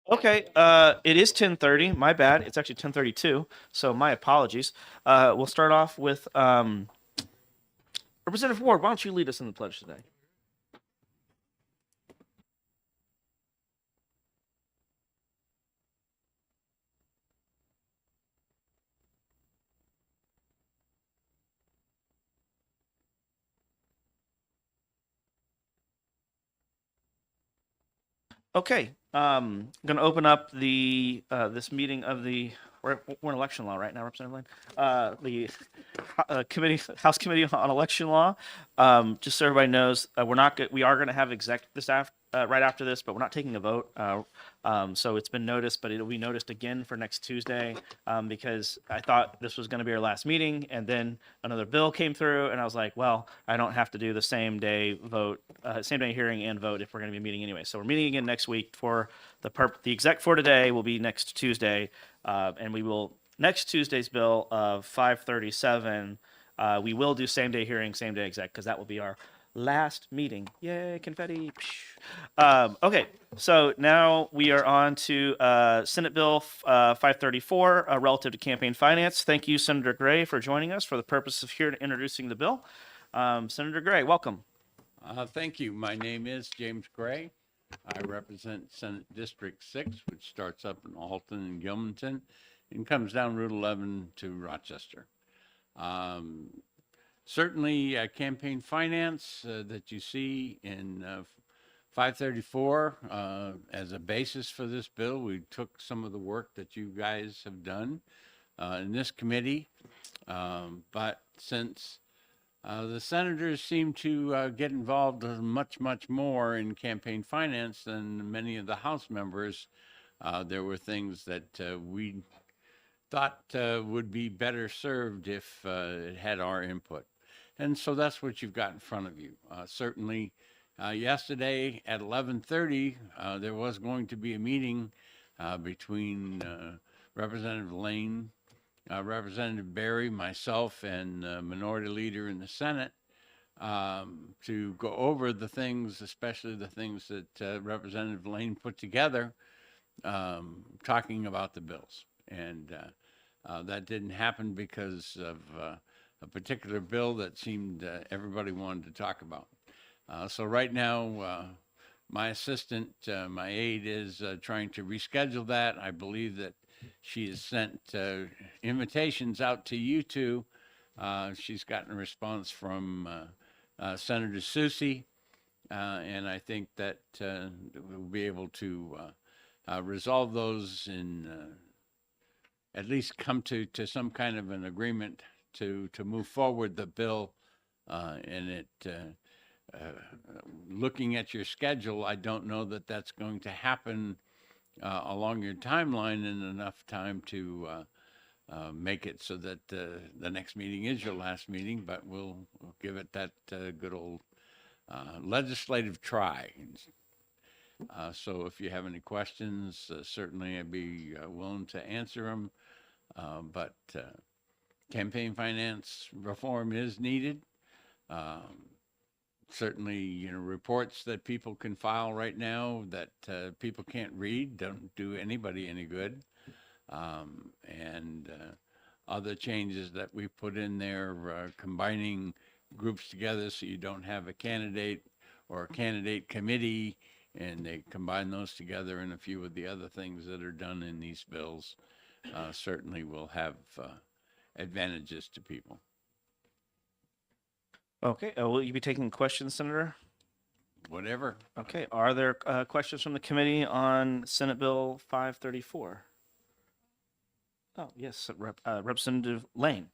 Okay, it is 10:30. My bad. It's actually 10:32. So my apologies. We'll start off with Representative Ward. Why don't you lead us in the pledge today? Okay, I'm going to open up the this meeting of the we're in election law right now, Representative Lane. The committee, House Committee on Election Law. Just so everybody knows, we are going to have exec this after right after this, but we're not taking a vote. So it's been noticed, but it'll be noticed again for next Tuesday because I thought this was going to be our last meeting, and then another bill came through, and I was like, well, I don't have to do the same day vote, same day hearing and vote if we're going to be meeting anyway. So we're meeting again next week for the exec for today will be next Tuesday, and we will next Tuesday's bill of 537. We will do same day hearing, same day exec because that will be our last meeting. Yay, confetti. Okay, so now we are on to Senate Bill 534 relative to campaign finance. Thank you, Senator Gray, for joining us for the purpose of here introducing the bill. Senator Gray, welcome. Thank you. My name is James Gray. I represent Senate District 6, which starts up in Alton and Gilmanton and comes down Route 11 to Rochester. Certainly, campaign finance that you see in 534 as a basis for this bill. We took some of the work that you guys have done in this committee, but since the senators seem to get involved much more in campaign finance than many of the House members. There were things that we thought would be better served if it had our input. And so that's what you've got in front of you. Certainly, yesterday at 11:30, there was going to be a meeting between Representative Lane, Representative Berry, myself, and Minority Leader in the Senate to go over the things, especially the things that Representative Lane put together, talking about the bills. And that didn't happen because of a particular bill that seemed everybody wanted to talk about. So right now, my assistant, my aide, is trying to reschedule that. I believe that she has sent invitations out to you two. She's gotten a response from Senator Susie, and I think that we'll be able to resolve those and at least come to some kind of an agreement to move forward the bill. And it, looking at your schedule, I don't know that that's going to happen along your timeline in enough time to make it so that the next meeting is your last meeting, but we'll give it that good old legislative try. So if you have any questions, certainly I'd be willing to answer them. But campaign finance reform is needed. Certainly, reports that people can file right now that people can't read don't do anybody any good. And other changes that we put in there, combining groups together so you don't have a candidate or a candidate committee, and they combine those together, and a few of the other things that are done in these bills certainly will have advantages to people. Okay, will you be taking questions, Senator? Whatever. Okay, are there questions from the committee on Senate Bill 534? Oh, yes, Representative Lane.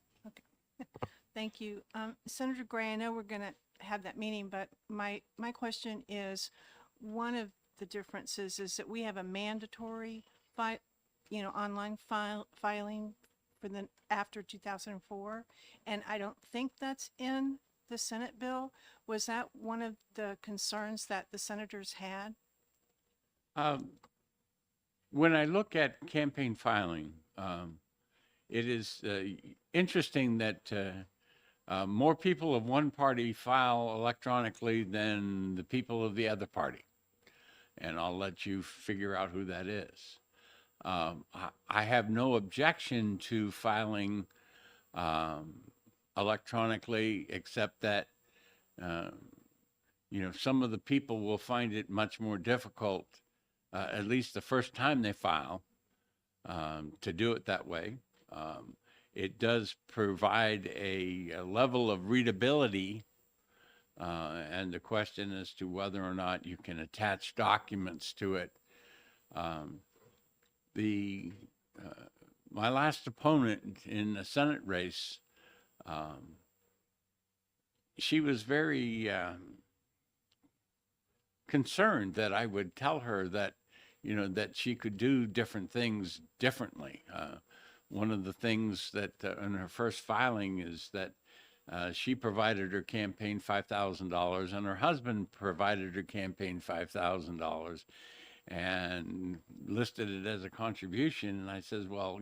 Thank you. Senator Gray, I know we're going to have that meeting, but my question is, one of the differences is that we have a mandatory online filing for the after 2004, and I don't think that's in the Senate bill. Was that one of the concerns that the senators had? When I look at campaign filing, it is interesting that more people of one party file electronically than the people of the other party. and I'll let you figure out who that is. I have no objection to filing electronically, except that some of the people will find it much more difficult, at least the first time they file, to do it that way. It does provide a level of readability, and the question as to whether or not you can attach documents to it. My last opponent in the Senate race, she was very concerned that I would tell her that, that she could do different things differently. One of the things that in her first filing is that she provided her campaign $5,000 and her husband provided her campaign $5,000 and listed it as a contribution. And I says, well,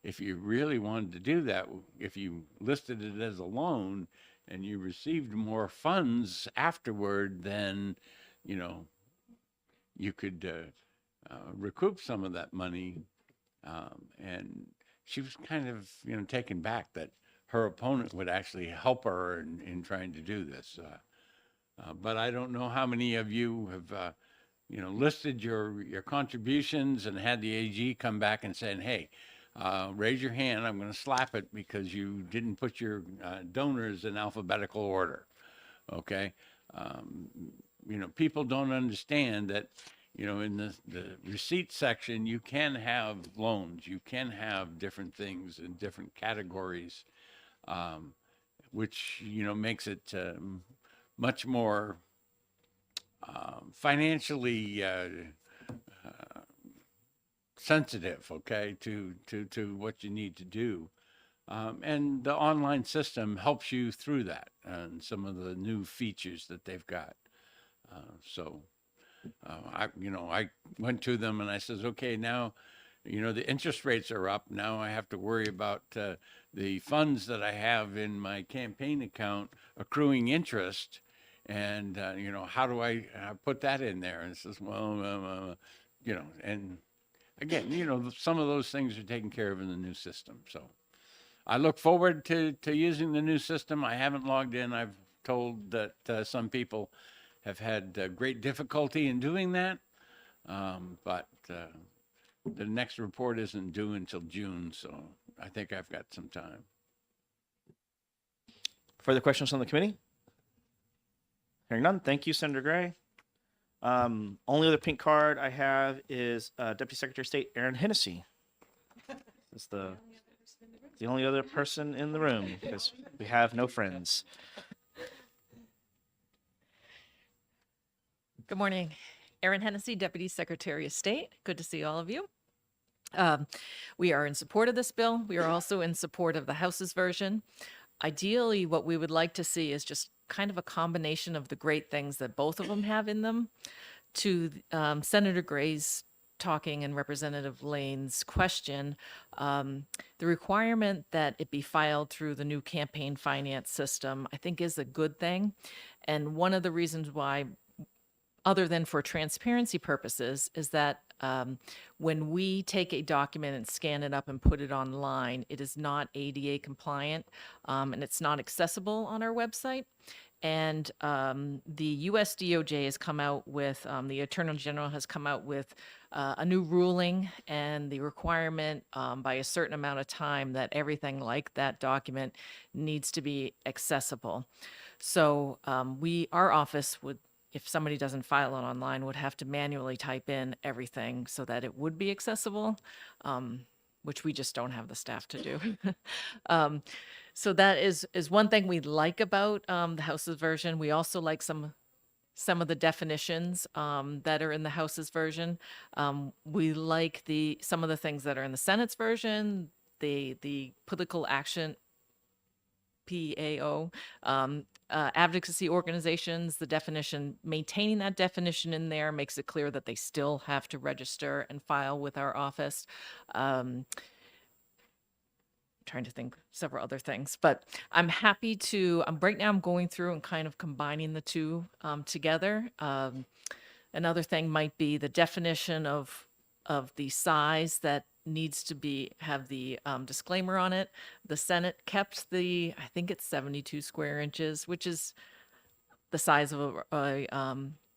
if you really wanted to do that, if you listed it as a loan and you received more funds afterward, then, you could recoup some of that money. And she was kind of, taken back that her opponent would actually help her in trying to do this. But I don't know how many of you have, listed your contributions and had the AG come back and saying, hey, raise your hand, I'm going to slap it because you didn't put your donors in alphabetical order. Okay. People don't understand that, in the receipt section, you can have loans, you can have different things in different categories, which, makes it much more financially sensitive, okay, to what you need to do. And the online system helps you through that and some of the new features that they've got. I went to them and I says, okay, now, the interest rates are up. Now I have to worry about the funds that I have in my campaign account accruing interest. And, how do I put that in there? And it says, well, and again, some of those things are taken care of in the new system. So I look forward to using the new system. I haven't logged in. I've told that some people have had great difficulty in doing that. But the next report isn't due until June. So I think I've got some time. Further questions on the committee? Hearing none, thank you, Senator Gray. Only other pink card I have is Deputy Secretary of State Aaron Hennessy. That's the only other person in the room because we have no friends. Good morning. Erin Hennessy, Deputy Secretary of State. Good to see all of you. We are in support of this bill. We are also in support of the House's version. Ideally, what we would like to see is just kind of a combination of the great things that both of them have in them. To Senator Gray's talking and Representative Lane's question, the requirement that it be filed through the new campaign finance system, I think is a good thing. And one of the reasons why, other than for transparency purposes, is that when we take a document and scan it up and put it online, it is not ADA compliant, and it's not accessible on our website. And the US DOJ has come out with, the Attorney General has come out with a new ruling and the requirement by a certain amount of time that everything like that document needs to be accessible. So our office would, if somebody doesn't file it online, would have to manually type in everything so that it would be accessible, which we just don't have the staff to do. So that is one thing we like about the House's version. We also like some of the definitions that are in the House's version. We like some of the things that are in the Senate's version, the political action, PAO, advocacy organizations, the definition, maintaining that definition in there makes it clear that they still have to register and file with our office. Trying to think several other things, but I'm happy to, right now I'm going through and kind of combining the two together. Another thing might be the definition of the size that needs to be have the disclaimer on it. The Senate kept I think it's 72 square inches, which is the size of a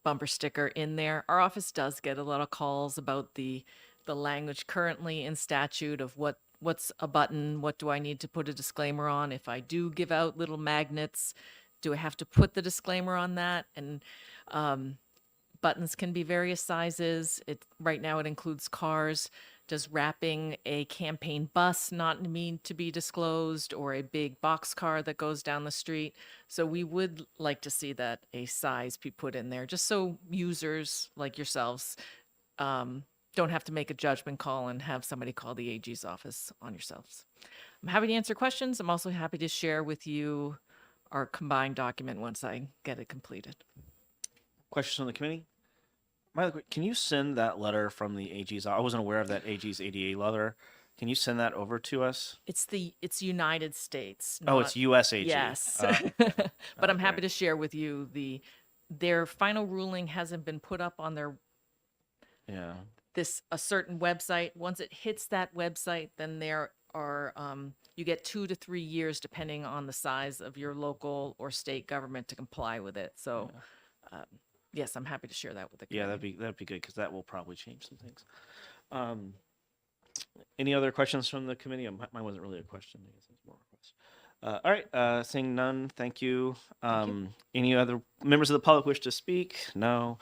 bumper sticker in there. Our office does get a lot of calls about the language currently in statute of what's a button, what do I need to put a disclaimer on? If I do give out little magnets, do I have to put the disclaimer on that? And buttons can be various sizes. Right now it includes cars. Does wrapping a campaign bus not need to be disclosed, or a big box car that goes down the street? So we would like to see that a size be put in there, just so users like yourselves don't have to make a judgment call and have somebody call the AG's office on yourselves. I'm happy to answer questions. I'm also happy to share with you our combined document once I get it completed. Questions from the committee? Can you send that letter from the AG's? I wasn't aware of that AG's ADA letter. Can you send that over to us? It's United States. Oh, it's not- US AG. Yes. Okay. But I'm happy Okay. to share with you their final ruling hasn't been put up on Yeah. a certain website. Once it hits that website, then there are you get 2 to 3 years depending on the size of your local or state government to comply with it. So yes, I'm happy to share that with the Yeah, committee. that'd be good because that will probably change some things. Any other questions from the committee? Mine wasn't really a question. I guess it's more a request. All right, seeing none, thank you. Any other members of the public wish to speak? No.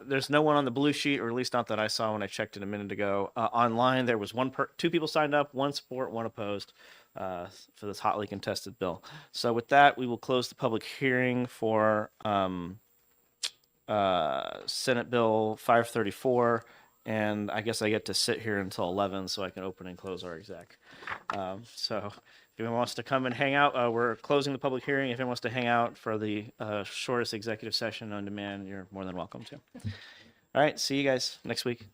There's no one on the blue sheet, or at least not that I saw when I checked it a minute ago. Online, there was two people signed up, one support, one opposed for this hotly contested bill. So with that, we will close the public hearing for Senate Bill 534, and I guess I get to sit here until 11 so I can open and close our exec. So if anyone wants to come and hang out, we're closing the public hearing. If anyone wants to hang out for the shortest executive session on demand, you're more than welcome to. All right, see you guys next week.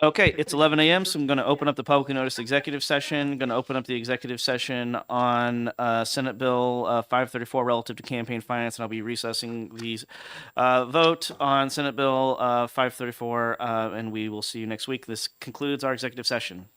Okay, it's 11 a.m., so I'm going to open up the publicly noticed executive session. Going to open up the executive session on Senate Bill 534 relative to campaign finance, and I'll be recessing the vote on Senate Bill 534, and we will see you next week. This concludes our executive session.